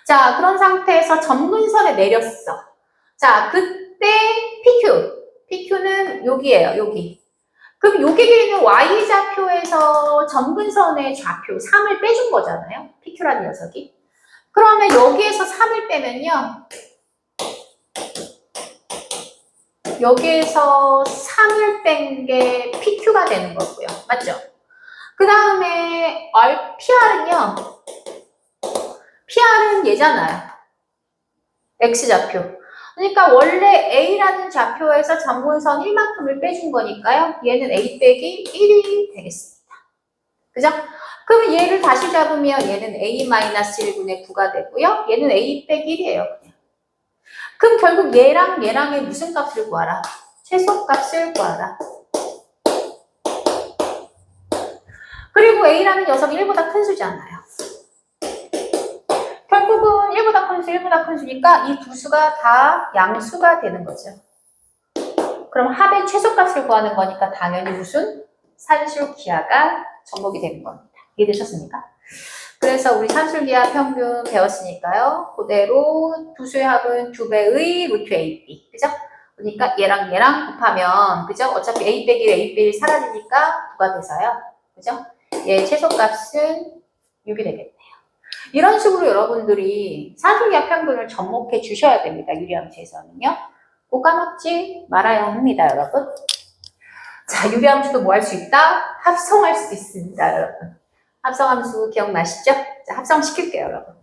자, 그런 상태에서 점근선에 내렸어. 자, 그때 PQ는 여기예요, 여기. 그럼 여기 길이는 Y좌표에서 점근선의 좌표 3을 빼준 거잖아요. PQ라는 녀석이. 그러면 여기에서 3을 빼면요. 여기에서 3을 뺀 게 PQ가 되는 거고요. 맞죠? 그 다음에 PR은요. PR은 얘잖아요. X좌표. 그러니까 원래 A라는 좌표에서 점근선 1만큼을 빼준 거니까요. 얘는 A 빼기 1이 되겠습니다. 그죠? 그럼 얘를 다시 잡으면 얘는 A-1분의 9가 되고요. 얘는 A 빼기 1이에요. 그럼 결국 얘랑의 무슨 값을 구하라? 최소값을 구하라. 그리고 A라는 녀석이 1보다 큰 수잖아요. 결국은 1보다 큰 수, 1보다 큰 수니까 이 두 수가 다 양수가 되는 거죠. 그럼 합의 최소값을 구하는 거니까 당연히 무슨? 산술기하가 접목이 되는 겁니다. 이해되셨습니까? 그래서 우리 산술기하 평균 배웠으니까요. 그대로 두 수의 합은 2배의 루트 AB. 그죠? 그러니까 얘랑 곱하면, 그죠? 어차피 A 빼기 1 사라지니까 9가 돼서요. 그죠? 얘 최소값은 6이 되겠네요. 이런 식으로 여러분들이 산술기하 평균을 접목해 주셔야 됩니다. 유리함수에서는요. 꼭 까먹지 말아야 합니다, 여러분. 자, 유리함수도 뭐 할 수 있다? 합성할 수 있습니다, 여러분. 합성함수 기억나시죠? 자, 합성시킬게요, 여러분.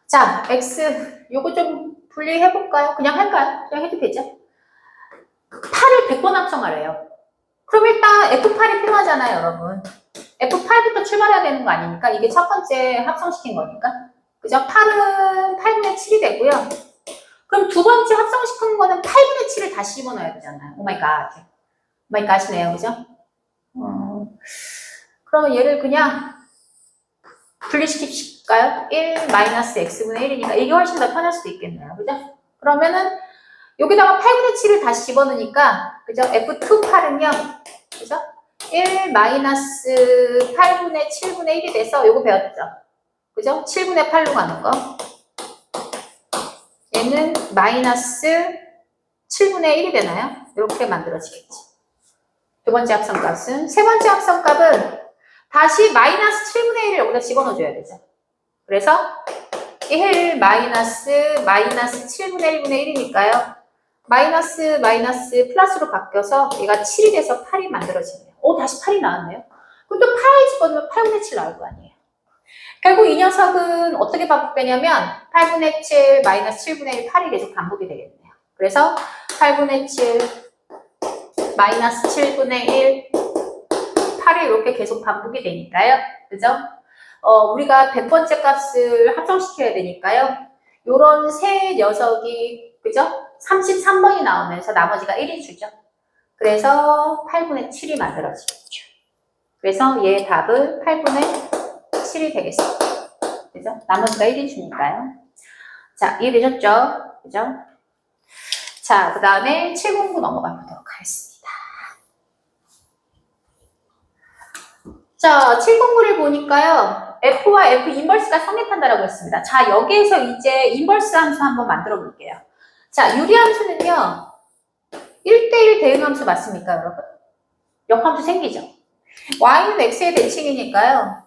자, x, 요거 좀 분리해볼까요? 그냥 할까요? 그냥 해도 되죠? 8을 100번 합성하래요. 그럼 일단 F8이 필요하잖아요, 여러분. F8부터 출발해야 되는 거 아닙니까? 이게 첫 번째 합성시킨 거니까. 그죠? 8은 8분의 7이 되고요. 그럼 두 번째 합성시킨 거는 8분의 7을 다시 집어넣어야 되잖아요. 오마이갓. 오마이갓이네요, 그죠? 그러면 얘를 그냥 분리시킬까요? 1 마이너스 x분의 1이니까 이게 훨씬 더 편할 수도 있겠네요. 그죠? 그러면은 여기다가 8분의 7을 다시 집어넣으니까 그죠? F28은요. 그죠? 1 마이너스 8분의 7분의 1이 돼서 요거 배웠죠? 그죠? 7분의 8로 가는 거. 얘는 마이너스 7분의 1이 되나요? 이렇게 만들어지겠지. 두 번째 합성값은. 세 번째 합성값은 다시 마이너스 7분의 1을 여기다 집어넣어줘야 되죠. 그래서 1 마이너스 7분의 1분의 1이니까요. 마이너스 플러스로 바뀌어서 얘가 7이 돼서 8이 만들어지네요. 다시 8이 나왔네요. 그럼 또 8을 집어넣으면 8분의 7 나올 거 아니에요. 결국 이 녀석은 어떻게 반복되냐면 8분의 7 마이너스 7분의 1 8이 계속 반복이 되겠네요. 그래서 8분의 7 마이너스 7분의 1 8이 이렇게 계속 반복이 되니까요. 그죠? 우리가 100번째 값을 합성시켜야 되니까요. 요런 세 녀석이, 그죠? 33번이 나오면서 나머지가 1이 주죠. 그래서 8분의 7이 만들어지겠죠. 그래서 얘 답은 8분의 7이 되겠습니다. 그죠? 나머지가 1이 주니까요. 자, 이해되셨죠? 그죠? 자, 그 다음에 709 넘어가 보도록 하겠습니다. 자, 709를 보니까요. F와 F 인버스가 성립한다라고 했습니다. 자, 여기에서 이제 인버스 함수 한번 만들어 볼게요. 자, 유리함수는요. 1대1 대응함수 맞습니까, 여러분? 역함수 생기죠? y는 x의 대칭이니까요.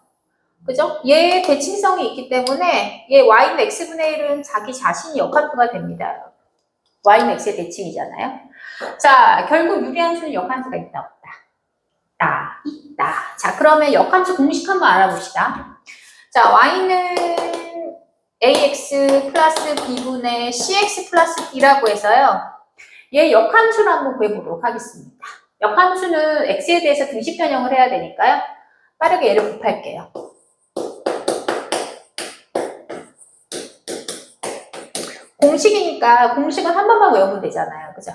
그죠? 얘의 대칭성이 있기 때문에 얘 y는 x분의 1은 자기 자신이 역함수가 됩니다. y는 x의 대칭이잖아요. 자, 결국 유리함수는 역함수가 있다, 없다? 있다. 자, 그러면 역함수 공식 한번 알아봅시다. 자, y는 ax 플러스 b분의 cx 플러스 b라고 해서요. 얘 역함수를 한번 구해보도록 하겠습니다. 역함수는 x에 대해서 등식 변형을 해야 되니까요. 빠르게 얘를 곱할게요. 공식이니까 공식은 한 번만 외우면 되잖아요. 그죠?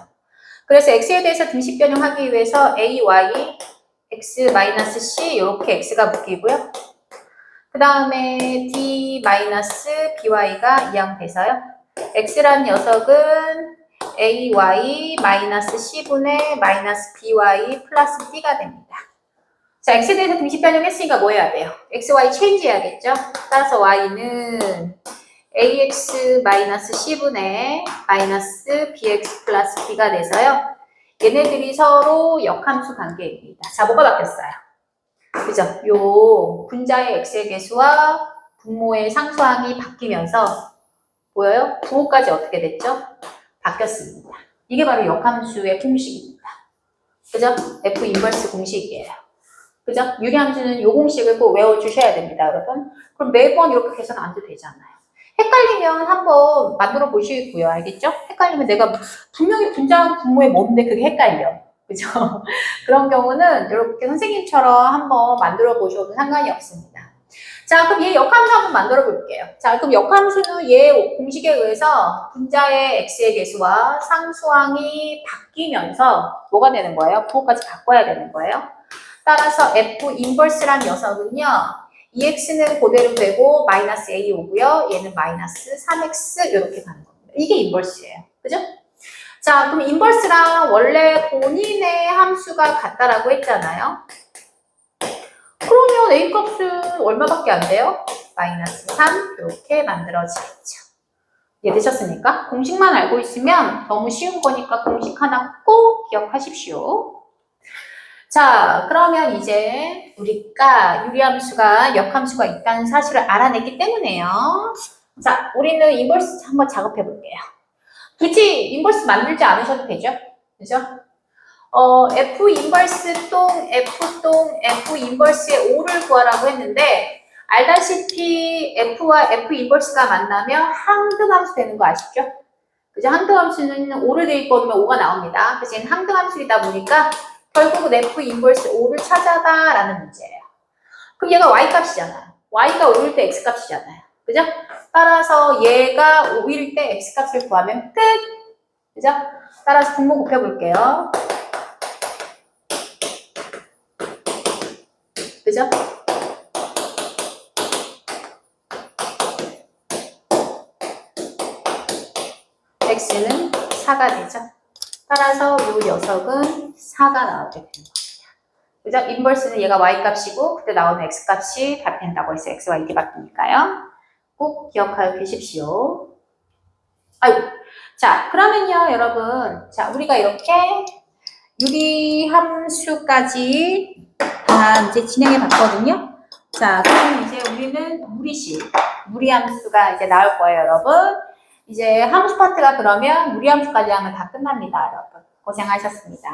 그래서 x에 대해서 등식 변형하기 위해서 a, y, x-c 이렇게 x가 묶이고요. 그 다음에 d by가 이항돼서요. x라는 녀석은 ay c분의 by 플러스 d가 됩니다. 자, x에 대해서 등식 변형했으니까 뭐 해야 돼요? xy 체인지 해야겠죠? 따라서 y는 ax c분의 bx 플러스 b가 돼서요. 얘네들이 서로 역함수 관계입니다. 자, 뭐가 바뀌었어요? 그죠? 요 분자의 x의 개수와 분모의 상수항이 바뀌면서 보여요? 부호까지 어떻게 됐죠? 바뀌었습니다. 이게 바로 역함수의 공식입니다. 그죠? F 인버스 공식이에요. 그죠? 유리함수는 요 공식을 꼭 외워주셔야 됩니다, 여러분. 그럼 매번 이렇게 계산 안 해도 되잖아요. 헷갈리면 한번 만들어 보시고요. 알겠죠? 헷갈리면 내가 분명히 분자랑 분모에 뭔데 그게 헷갈려. 그죠? 그런 경우는 이렇게 선생님처럼 한번 만들어 보셔도 상관이 없습니다. 자, 그럼 얘 역함수 한번 만들어 볼게요. 자, 그럼 역함수는 얘 공식에 의해서 분자의 x의 개수와 상수항이 바뀌면서 뭐가 되는 거예요? 부호까지 바꿔야 되는 거예요. 따라서 f 인버스란 녀석은요. 2x는 그대로 되고 마이너스 a 오고요. 얘는 마이너스 3x 이렇게 가는 겁니다. 이게 인버스예요. 그죠? 자, 그럼 인버스랑 원래 본인의 함수가 같다라고 했잖아요. 그러면 a 값은 얼마밖에 안 돼요? 마이너스 3 이렇게 만들어지겠죠. 이해되셨습니까? 공식만 알고 있으면 너무 쉬운 거니까 공식 하나 꼭 기억하십시오. 자, 그러면 이제 우리가 유리함수가 역함수가 있다는 사실을 알아냈기 때문에요. 자, 우리는 인버스 한번 작업해 볼게요. 굳이 인버스 만들지 않으셔도 되죠? 그죠? F 인버스 똥 F 인버스의 O를 구하라고 했는데 알다시피 F와 F 인버스가 만나면 항등함수 되는 거 아시죠? 그죠? 항등함수는 O를 대입 넣으면 O가 나옵니다. 그래서 얘는 항등함수이다 보니까 결국은 F 인버스 O를 찾아다라는 문제예요. 그럼 얘가 Y 값이잖아요. Y가 5일 때 X 값이잖아요. 그죠? 따라서 얘가 5일 때 X 값을 구하면 끝! 그죠? 따라서 분모 곱해볼게요. 그죠? x는 4가 되죠. 따라서 이 녀석은 4가 나오게 되는 겁니다. 그죠? 인버스는 얘가 y 값이고 그때 나오는 x 값이 바뀐다고 해서 x가 이렇게 바뀌니까요. 꼭 기억하고 계십시오. 아이고. 자, 그러면요, 여러분. 자, 우리가 이렇게 유리함수까지 다 이제 진행해 봤거든요. 자, 그럼 이제 우리는 무리함수가 이제 나올 거예요, 여러분. 이제 함수 파트가 그러면 무리함수까지 하면 다 끝납니다, 여러분. 고생하셨습니다.